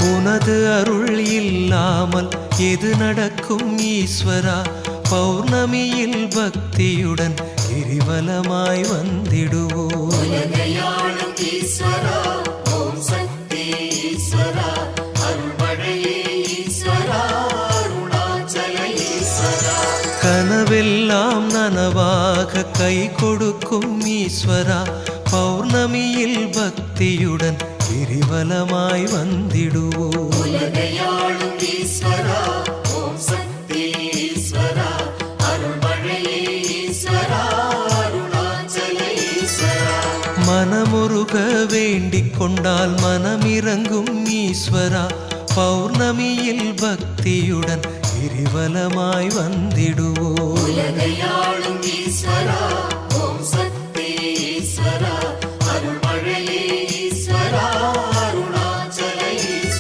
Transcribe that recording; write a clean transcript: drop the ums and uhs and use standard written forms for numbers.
உனது அருள் இல்லாமல் எது நடக்கும் ஈஸ்வரா? பௌர்ணமியில் பக்தியுடன் கிரிவலமாய் வந்திடுவோம். கனவெல்லாம் நனவாக கை கொடுக்கும் ஈஸ்வரா, பௌர்ணமியில் பக்தியுடன் கிரிவலமாய் வந்திடுவோம். மனமுருக வேண்டிக் கொண்டால் மனமிறங்கும் ஈஸ்வரா, பௌர்ணமியில் பக்தியுடன் கிரிவலமாய் வந்திடுவோம்.